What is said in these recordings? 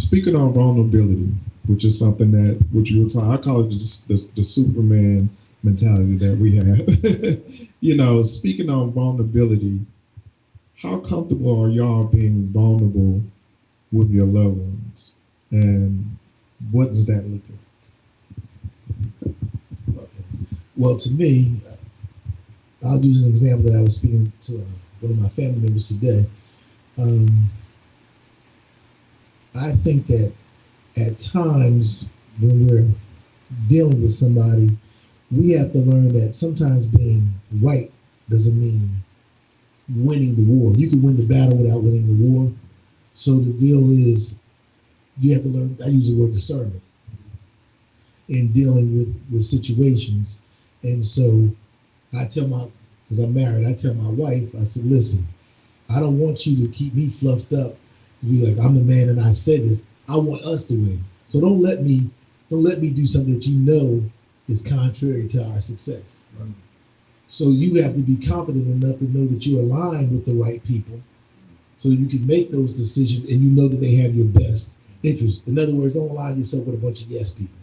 speaking on vulnerability, which is something that what you were talking, I call it the Superman mentality that we have. Speaking on vulnerability, how comfortable are y'all being vulnerable with your loved ones, and what does that look like? Well, to me, I'll use an example that I was speaking to one of my family members today. I think that at times when we're dealing with somebody, we have to learn that sometimes being right doesn't mean winning the war. You can win the battle without winning the war. So the deal is you have to learn, I use the word discernment in dealing with situations. And so because I'm married, I tell my wife, I said, listen, I don't want you to keep me fluffed up to be like, I'm the man and I said this. I want us to win. So don't let me do something that you know is contrary to our success. Right. So you have to be confident enough to know that you're aligned with the right people so you can make those decisions and you know that they have your best interest. In other words, don't align yourself with a bunch of yes people.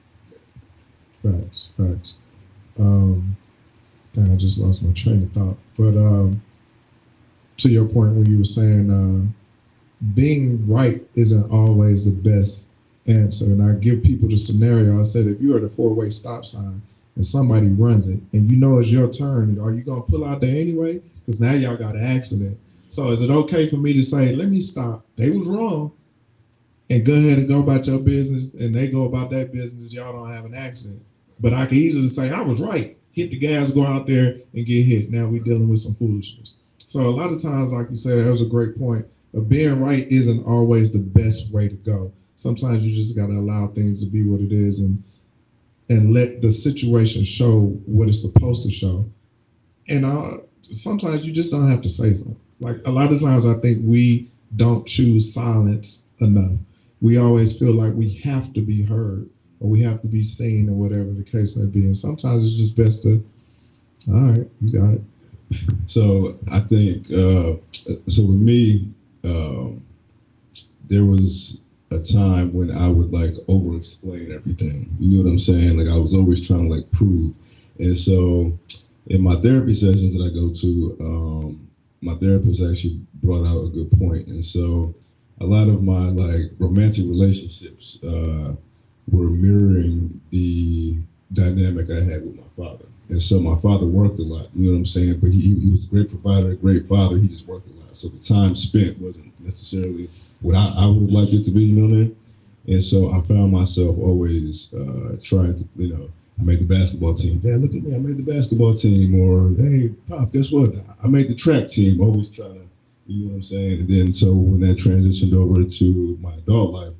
Facts. I just lost my train of thought. But to your point when you were saying being right isn't always the best answer. And I give people the scenario. I said, if you're at a four-way stop sign and somebody runs it and you know it's your turn, are you going to pull out there anyway? Because now y'all got an accident. So is it okay for me to say, let me stop? They was wrong. And go ahead and go about your business, and they go about their business. Y'all don't have an accident. But I can easily say, I was right. Hit the gas, go out there and get hit. Now we're dealing with some foolishness. So a lot of times, like you said, that was a great point. Being right isn't always the best way to go. Sometimes you just got to allow things to be what it is and let the situation show what it's supposed to show. And sometimes you just don't have to say something. Like a lot of times I think we don't choose silence enough. We always feel like we have to be heard or we have to be seen or whatever the case may be. And sometimes it's just best to, all right, you got it. So I think, so with me, there was a time when I would like over explain everything. You know what I'm saying? Like I was always trying to like prove. And so in my therapy sessions that I go to, my therapist actually brought out a good point. And so a lot of my like romantic relationships were mirroring the dynamic I had with my father. And so my father worked a lot, you know what I'm saying? But he was a great provider, a great father. He just worked a lot. So the time spent wasn't necessarily what I would have liked it to be, you know what I mean? And so I found myself always trying to, I made the basketball team. Dad, look at me, I made the basketball team. Or, hey, Pop, guess what? I made the track team. Always trying to, you know what I'm saying? And then so when that transitioned over to my adult life,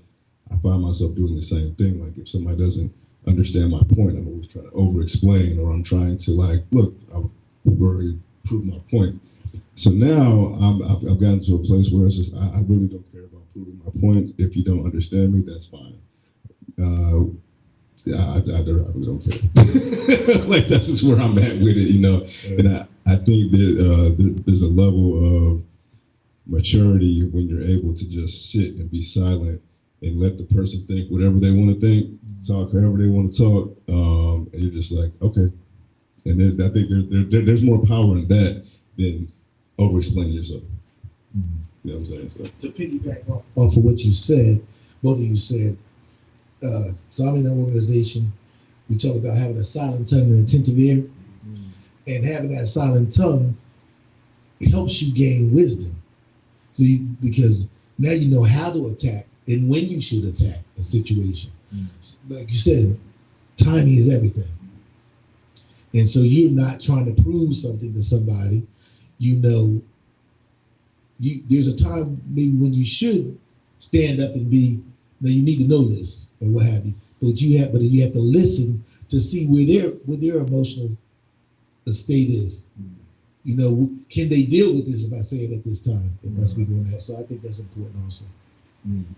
I found myself doing the same thing. Like if somebody doesn't understand my point, I'm always trying to over-explain, or I'm trying to like, look, I've already proved my point. So now I've gotten to a place where it's just, I really don't care about proving my point. If you don't understand me, that's fine. I really don't care. Like that's just where I'm at with it, And I think that there's a level of maturity when you're able to just sit and be silent and let the person think whatever they want to think, talk however they want to talk, and you're just like, okay. And then I think there's more power in that than over-explaining yourself. Mm-hmm. You know what I'm saying? So. To piggyback off of what you said, both of you said, so I'm in an organization, we talk about having a silent tongue and attentive ear, mm-hmm. And having that silent tongue, it helps you gain wisdom. So because now you know how to attack and when you should attack a situation. Mm-hmm. Like you said, timing is everything. And so you're not trying to prove something to somebody. There's a time maybe when you should stand up and be, you need to know this or what have you. But you have to listen to see where their emotional state is. Mm-hmm. Can they deal with this if I say it at this time? If I speak on that. So I think that's important also. Mm-hmm.